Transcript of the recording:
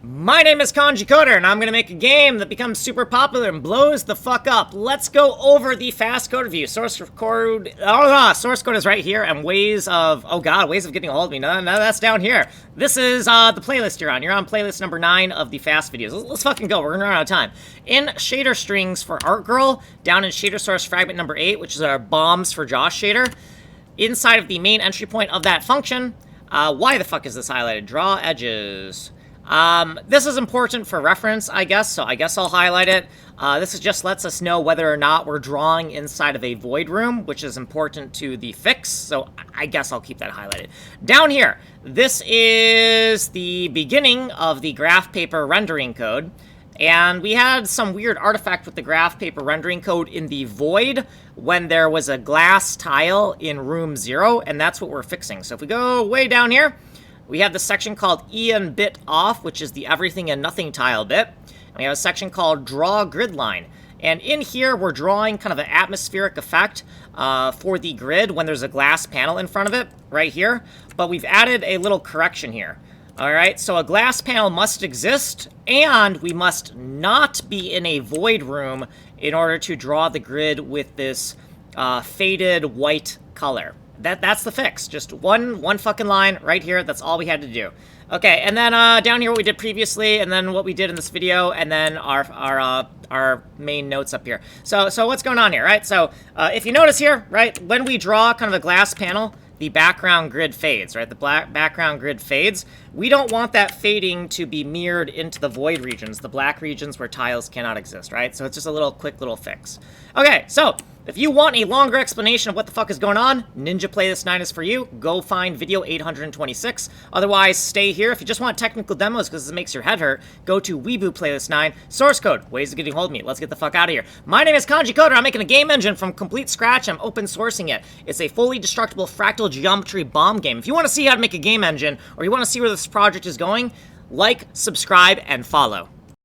My name is Kanji Coder, and I'm going to make a game that becomes super popular and blows the fuck up. Let's go over the fast code review. Source code is right here, and ways of getting a hold of me. No, that's down here. This is the playlist you're on. You're on playlist number 9 of the fast videos. Let's fucking go. We're going to run out of time. In shader strings for Art Girl, down in shader source fragment number 8, which is our bombs for Josh shader, inside of the main entry point of that function, why the fuck is this highlighted? Draw edges. This is important for reference, I guess, so I guess I'll highlight it. This just lets us know whether or not we're drawing inside of a void room, which is important to the fix, so I guess I'll keep that highlighted. Down here, this is the beginning of the graph paper rendering code, and we had some weird artifact with the graph paper rendering code in the void when there was a glass tile in room 0, and that's what we're fixing. So if we go way down here, we have the section called Ian bit off, which is the everything and nothing tile bit. And we have a section called draw grid line. And in here, we're drawing kind of an atmospheric effect for the grid when there's a glass panel in front of it, right here. But we've added a little correction here. All right, so a glass panel must exist, and we must not be in a void room in order to draw the grid with this faded white color. That's the fix. Just one fucking line right here. That's all we had to do. Okay, and then down here what we did previously, and then what we did in this video, and then our main notes up here. So what's going on here, right? So if you notice here, right, when we draw kind of a glass panel, the background grid fades, right? The background grid fades. We don't want that fading to be mirrored into the void regions, the black regions where tiles cannot exist, right? So it's just a quick little fix. Okay, so if you want a longer explanation of what the fuck is going on, Ninja Playlist 9 is for you. Go find video 826. Otherwise, stay here. If you just want technical demos because this makes your head hurt, go to Weeboo Playlist 9. Source code, ways of getting hold of me. Let's get the fuck out of here. My name is Kanji Coder. I'm making a game engine from complete scratch. I'm open sourcing it. It's a fully destructible fractal geometry bomb game. If you want to see how to make a game engine, or you want to see where this project is going, like, subscribe, and follow.